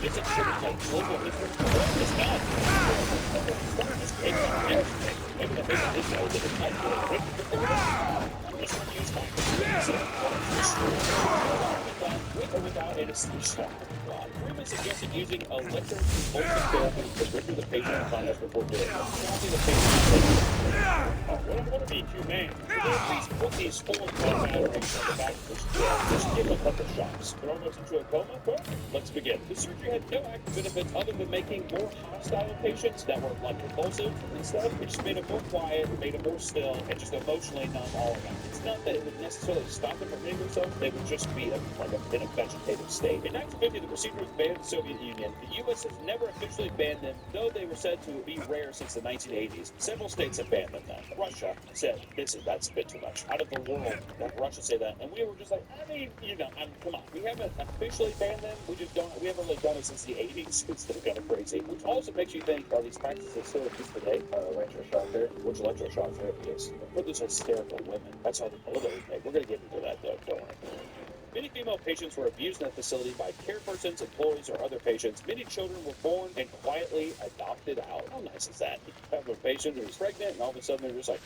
It's a like global history. It's not. Maybe the thing is that it's not good. Just use with or without anesthesia. Treatment suggested using electroconvulsive therapy to render the patient unconscious before doing it. Stopping the patient. What I want to be humane. At least put these full of batteries on the back of this chair. Just give a couple shots. Throw us into a coma? Well, let's begin. The surgery had no active benefit other than making more hostile patients that were like convulsive and stuff. It just made them more quiet, made them more still, and just emotionally numb all around. It's not that it would necessarily stop them from hitting themselves, they would just be in a vegetative state. In 1950, the procedure was banned in the Soviet Union. The U.S. has never officially banned them, though they were said to be rare since the 1980s. Several states have banned them now. Russia said, that's a bit too much. Out of the world, that Russia say that, and we were just like, come on. We haven't officially banned them, we haven't really done it since the 80s. It's still kind of crazy. Which also makes you think, are these practices still in use today? Electroshock therapy? Which electroshock therapy is? For those hysterical women. That's how the military made. We're going to get into that, though, don't worry. Many female patients were abused in that facility by care persons, employees, or other patients. Many children were born and quietly adopted out. How nice is that? You have a patient who's pregnant, and all of a sudden they're just like,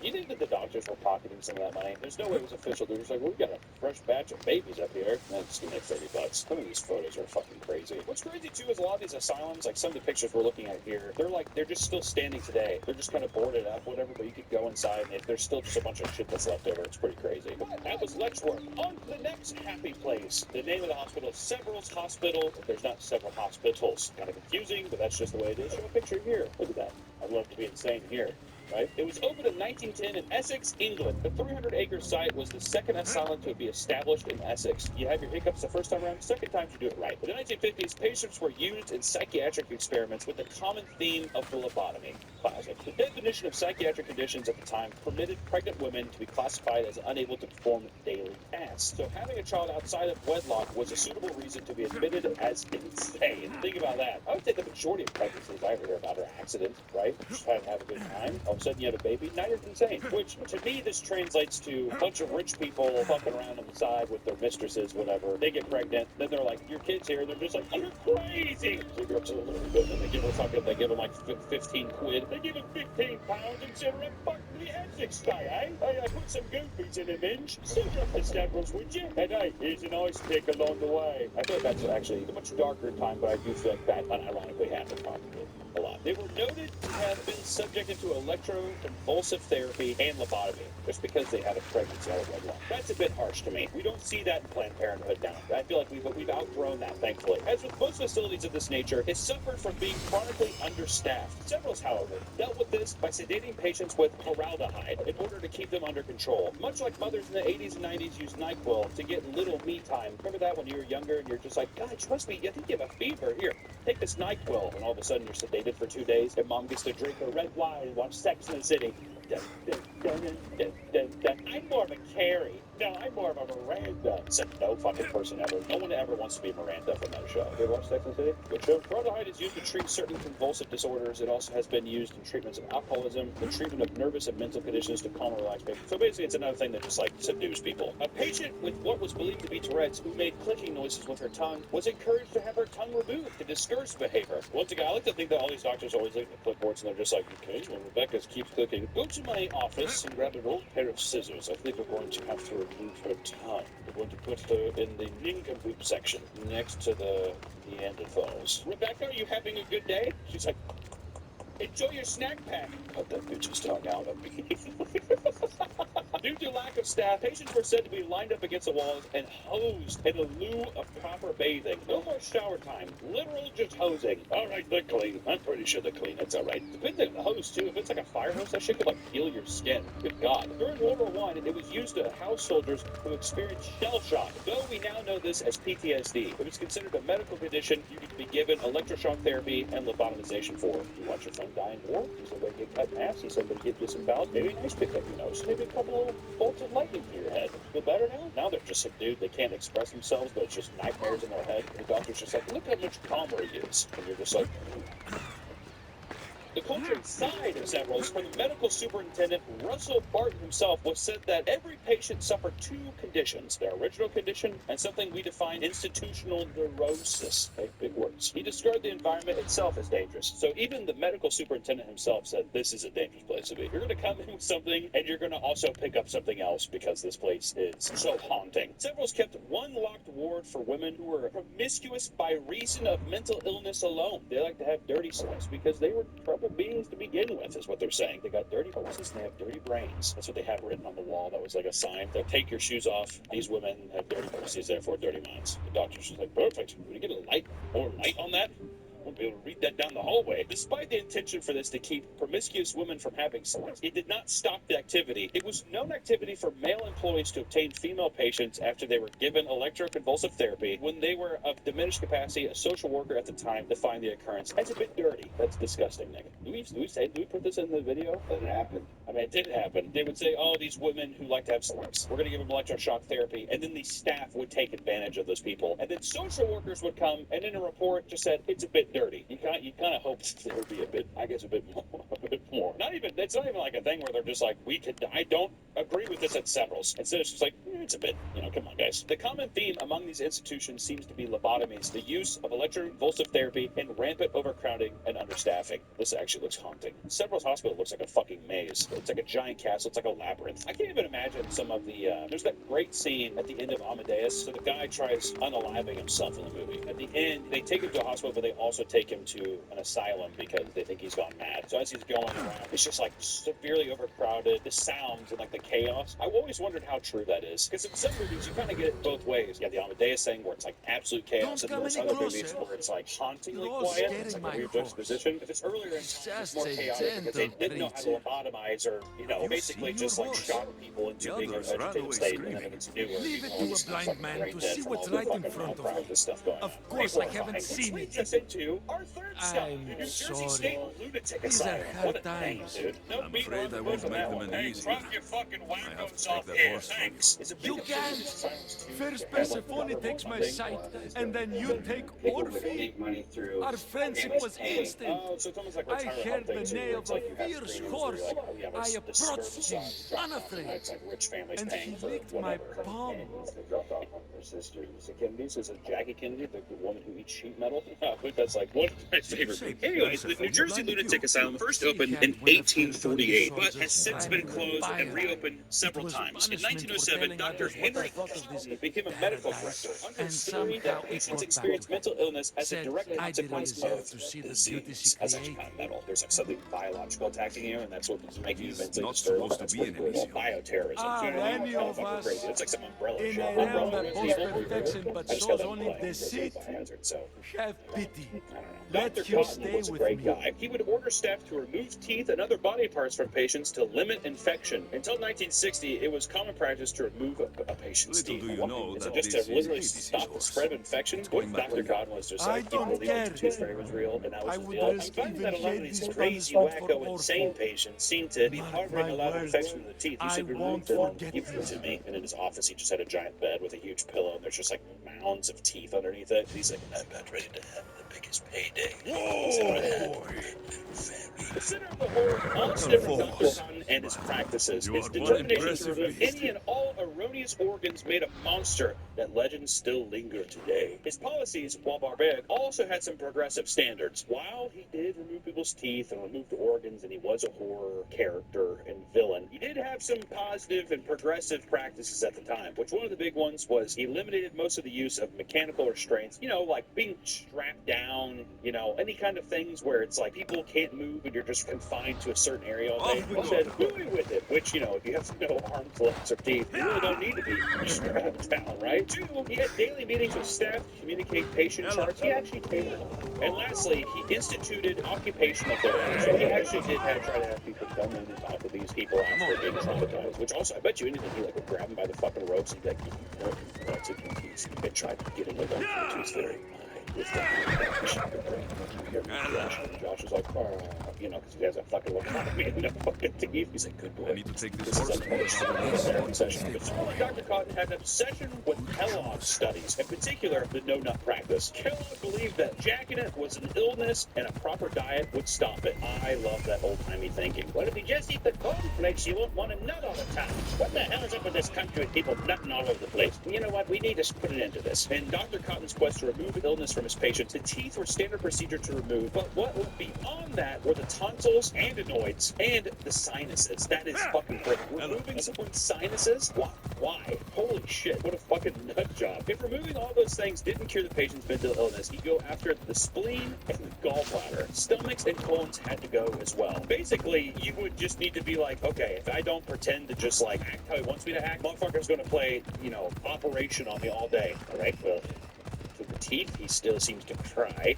you think that the doctors were pocketing some of that money? There's no way it was official. They're just like, well, we got a fresh batch of babies up here. That's gonna make $30. Some of these photos are fucking crazy. What's crazy too is a lot of these asylums, like some of the pictures we're looking at here, they're just still standing today. They're just kind of boarded up, whatever. But you could go inside, and there's still just a bunch of shit that's left over. It's pretty crazy. But that was Letchworth. On to the next happy place. The name of the hospital is Several's Hospital. There's not several hospitals. Kind of confusing, but that's just the way it is. Show a picture here. Look at that. I'd love to be insane here. Right? It was opened in 1910 in Essex, England. The 300-acre site was the second asylum to be established in Essex. You have your hiccups the first time around, second time you do it right. In the 1950s, patients were used in psychiatric experiments with the common theme of the lobotomy. Classic. The definition of psychiatric conditions at the time permitted pregnant women to be classified as unable to perform daily tasks. So having a child outside of wedlock was a suitable reason to be admitted as insane. Think about that. I would say the majority of pregnancies I ever hear about are accidents, right? Just trying to have a good time. All of a sudden you have a baby. Now you're insane. Which, to me, this translates to a bunch of rich people fucking around on the side with their mistresses, whatever. They get pregnant. Then they're like, your kid's here. They're just like, you're crazy. So you're upset a little bit. And they give them like 15 quid. They give him 15 pounds and send him fuck to the Essex guy, eh? I put some goofies in him, Minge. Sit up the scoundrels, would you? And hey, here's an ice pick along the way. I feel like that's actually a much darker time, but I do feel like that unironically happened probably a lot. They were noted to have been subjected to electroconvulsive therapy and lobotomy just because they had a pregnancy out of wedlock. That's a bit harsh to me. We don't see that in Planned Parenthood now. I feel like we've outgrown that, thankfully. As with most facilities of this nature, it suffered from being chronically understaffed. Severals, however, dealt with this by sedating patients with formaldehyde in order to keep them under control. Much like mothers in the 80s and 90s used NyQuil to get little me time. Remember that when you were younger and you're just like, God, trust me, I think you have a fever. Here, take this NyQuil. And all of a sudden you're sedated for 2 days and mom gets to drink her red wine and watch Sex in the City. I'm more of a Carrie. No, I'm more of a Miranda. Said no fucking person ever. No one ever wants to be Miranda from that show. You ever watch Sex and the City? Good show. Formaldehyde is used to treat certain convulsive disorders. It also has been used in treatments of alcoholism, the treatment of nervous and mental conditions to calm and relax people. So basically, it's another thing that just like subdues people. A patient with what was believed to be Tourette's, who made clicking noises with her tongue, was encouraged to have her tongue removed to discourage the behavior. Once again, I like to think that all these doctors always look at the clipboards and they're just like, okay, well, Rebecca keeps clicking. Go to my office and grab an old pair of scissors. I think we're going to have to remove her tongue. We're going to put her in the nincompoop section next to the Neanderthals. Rebecca, are you having a good day? She's like, enjoy your snack pack. Cut that bitch's tongue out of me. Due to lack of staff, patients were said to be lined up against the walls and hosed in lieu of proper bathing. No more shower time. Literal just hosing. All right, they're clean. I'm pretty sure they're clean. It's all right. Depends on the hose, too. If it's like a fire hose, that shit could, like, peel your skin. Good God. During World War I, it was used to house soldiers who experienced shell shock. Though we now know this as PTSD, it was considered a medical condition you could be given electroshock therapy and lobotomization for. You watch your friend die in war? See somebody get cut in half? See somebody get disemboweled? Maybe an ice pick up your nose? Maybe a couple of bolts of lightning through your head. Feel better now? Now they're just subdued. They can't express themselves, but it's just nightmares in their head. The doctor's just like, look how much calmer he is. And you're just like, The culture inside of Severals, from the medical superintendent Russell Barton himself, was said that every patient suffered two conditions: their original condition and something we define institutional neurosis. Big words. He described the environment itself as dangerous. So even the medical superintendent himself said this is a dangerous place to be. You're going to come in with something, and you're going to also pick up something else because this place is so haunting. Severals kept one locked ward for women who were promiscuous by reason of mental illness alone. They like to have dirty sex because they were troubled beings to begin with, is what they're saying. They got dirty horses and they have dirty brains. That's what they have written on the wall. That was like a sign. They'll take your shoes off. These women have dirty horses, therefore dirty minds. The doctor's just like, perfect. Can we get more light on that? Won't be able to read that down the hallway. Despite the intention for this to keep promiscuous women from having sex, it did not stop the activity. It was known activity for male employees to obtain female patients after they were given electroconvulsive therapy. When they were of diminished capacity, a social worker at the time defined the occurrence as a bit dirty. That's disgusting, Nick. Do we put this in the video? That it happened. I mean, it did happen. They would say, oh, these women who like to have sex, we're going to give them electroshock therapy, and then the staff would take advantage of those people. And then social workers would come, and in a report just said, it's a bit dirty. You kind of hope there would be a bit more. It's not even like a thing where they're just like, I don't agree with this at Severals. Instead, it's just like, it's a bit, come on, guys. The common theme among these institutions seems to be lobotomies, the use of electroconvulsive therapy, and rampant overcrowding and understaffing. This actually looks haunting. Severals Hospital looks like a fucking maze. It's like a giant castle. It's like a labyrinth. I can't even imagine some of the, there's that great scene at the end of Amadeus. So the guy tries unaliving himself in the movie. At the end, they take him to a hospital, but they also take him to an asylum because they think he's gone mad. So as he's going around, it's just like severely overcrowded. The sounds and like the chaos. I always wondered how true that is. Because in some movies, you kind of get it both ways. You have the Amadeus thing where it's like absolute chaos, and there's other movies where it's like hauntingly quiet. It's like a weird juxtaposition. If it's earlier in time, it's more chaotic because they didn't know how to lobotomize or, basically just like shock people into being an agitated state, and then if it's newer, leave it to a blind man to see what's right in front of him. Of course, I haven't seen it. Which leads us into our third stop, the New Jersey State Lunatic Asylum. What a name, dude. No, I'm afraid I won't make them an easy. Drop your fucking wackos take off that here. horse. Thanks. You can. First Persephone takes my sight, and then you take Orphe. Our friendship was instant. I heard the neigh of a fierce horse. I approached him, unafraid, and he licked my palm. This is a Jackie Kennedy, the woman who eats sheet metal. That's like one of my favorite. Anyways, the New Jersey Lunatic Asylum first opened in 1848, but has since been closed and reopened several times. In 1907, Dr. Henry became a medical director. Under his theory that patients experience mental illness as a direct consequence of disease. That's actually kind of metal. There's like something biological attacking you, and that's what's making you mentally disturbed. That's pretty cool. Bioterrorism. Any of us crazy. It's like some umbrella in shop. a realm that boasts perfection but shows only deceit. Have pity. Let him stay was a with great me. guy. He would order staff to remove teeth and other body parts from patients to limit infection. Until 1960, it was common practice to remove a patient's Little teeth. do you know Is that it just this to is literally Hades' stop the horse. spread of infection? Going back Dr. to Godwin was just I like, don't believe care. the tooth fairy was real, and that was I the would deal. I'm risk finding that a even lot of these Hades' crazy, transport for wacko, insane Orphe. patients seem to be Mark harboring my a lot of words, infection in the teeth. You I should remove won't them. forget Give them this. to me. And in his office, he just had a giant bed with a huge pillow, and there's just like mounds of teeth underneath it. And he's like, I'm about ready to have the biggest payday. Whoa! The center of the whole monster of Dr. Cotton and his practices You is are one determination to impressive remove beast. any and all erroneous organs made a monster that legends still linger today. His policies, while barbaric, also had some progressive standards. While he did remove people's teeth and removed organs, and he was a horror character and villain, he did have some positive and progressive practices at the time, which one of the big ones was he eliminated most of the use of mechanical restraints, like being strapped down, any kind of things where it's like people can't move and you're just confined to a certain area all day. Off we He go. said, do away with it, which, if you have no arms, legs, or teeth, you really don't need to be strapped down, right? 2, he had daily meetings with staff to communicate patient charts. He actually tailored them. And lastly, he instituted occupational therapy. So he actually did try to have people come in and talk to these people after being traumatized, which also, I bet you anything, he would grab them by the fucking ropes and be like, and try to get him like on the tooth fairy. With them. And Josh is like, because he has a fucking lobotomy and no fucking teeth. He's like, good boy. I need to take this This is horse a to the therapy session. But slowly, Dr. Cotton had an obsession with Kellogg studies, in particular, the no-nut practice. Kellogg believed that jacking it was an illness and a proper diet would stop it. I love that old-timey thinking. Well, if you just eat the cornflakes, you won't want to nut all the time. What the hell is up with this country with people nutting all over the place? You know what? We need to put an end to this. In Dr. Cotton's quest to remove illness from his patients, the teeth were standard procedure to remove, but what went beyond that were the tonsils and adenoids and the sinuses. That is fucking great. Removing someone's sinuses? Why? Holy shit, what a fucking nut job. If removing all those things didn't cure the patient's mental illness, he'd go after the spleen and the gallbladder. Stomachs and colons had to go as well. Basically, you would just need to be like, okay, if I don't pretend to just like act how he wants me to act, motherfucker's gonna play, Operation on me all day. Alright, well, for the teeth, he still seems to cry.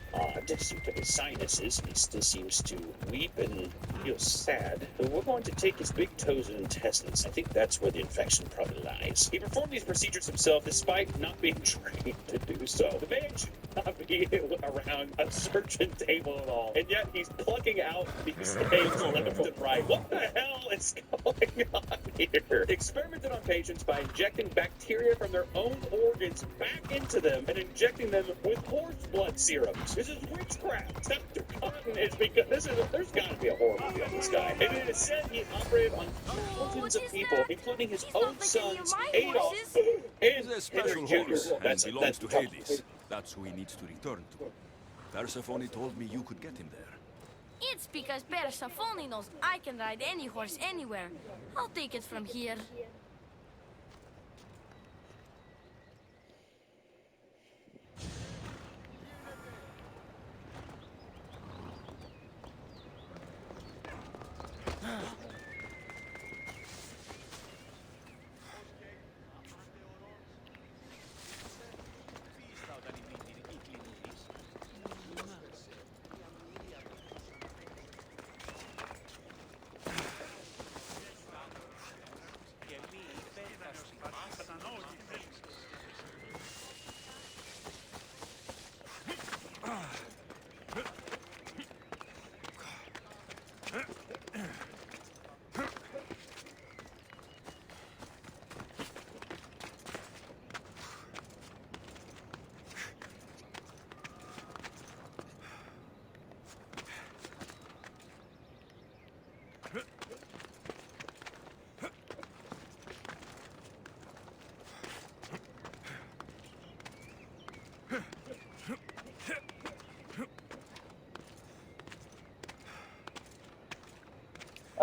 Just to his sinuses, he still seems to weep and feel sad. So we're going to take his big toes and intestines. I think that's where the infection probably lies. He performed these procedures himself despite not being trained to do so. The man should not be around a surgeon table at all. And yet he's plucking out these things left and right. What the hell is going on here? Experimented on patients by injecting bacteria from their own organs back into them and injecting them with horse blood serums. This is witchcraft. Dr. Cotton is because there's got to be a horror movie on this guy. And it is said he operated on thousands of people, including his own sons, Adolf and He's a Henry special Jr. horse and That's belongs to Hades. That's who he needs to return to. Persephone told me you could get him there. It's because Persephone knows I can ride any horse anywhere. I'll take it from here.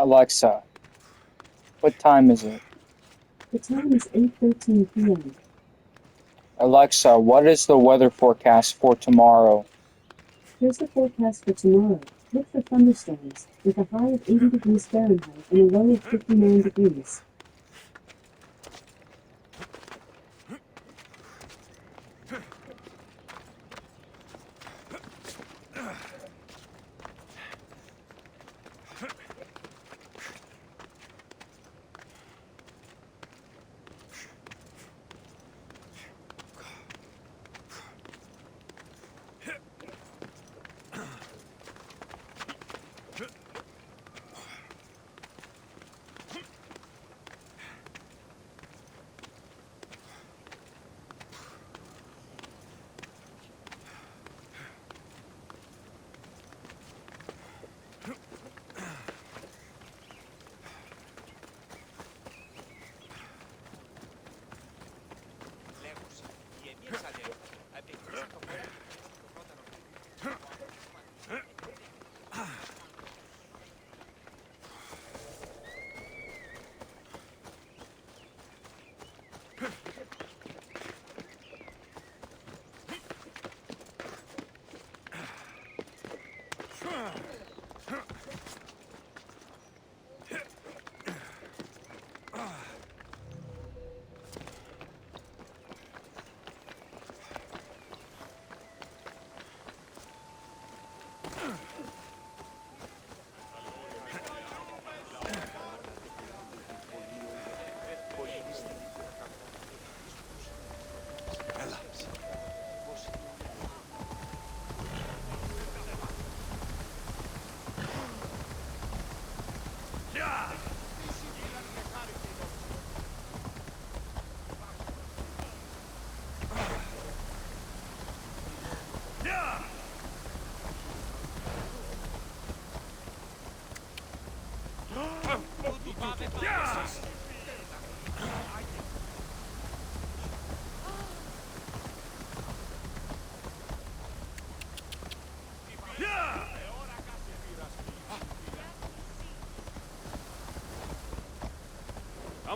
Alexa, what time is it? The time is 8:13 p.m. Alexa, what is the weather forecast for tomorrow? Here's the forecast for tomorrow. Look for thunderstorms, with a high of 80 degrees Fahrenheit and a low of 59 degrees.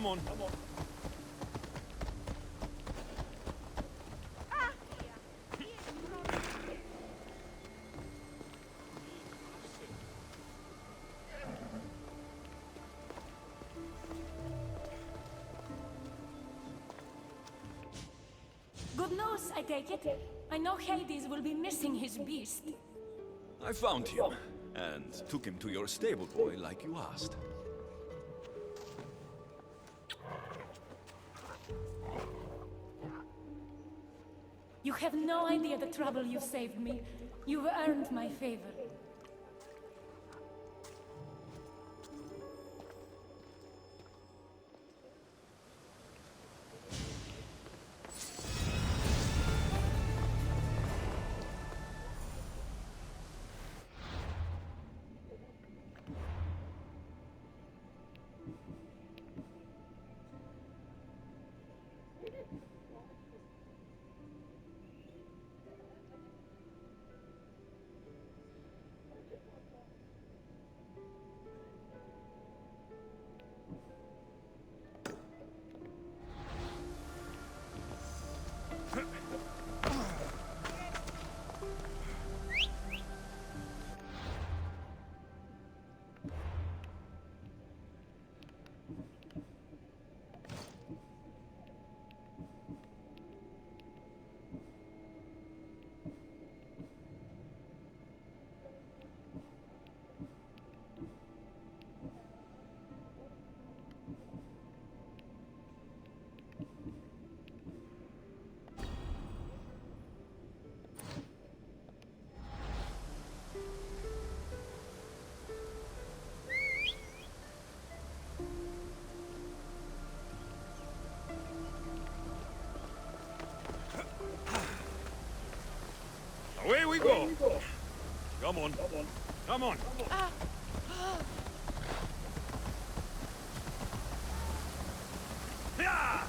Come on. Good news, I take it. I know Hades will be missing his beast. I found him, and took him to your stable boy like you asked. You have no idea the trouble you saved me. You've earned my favor. Away we go. Come on. Come on. Yeah!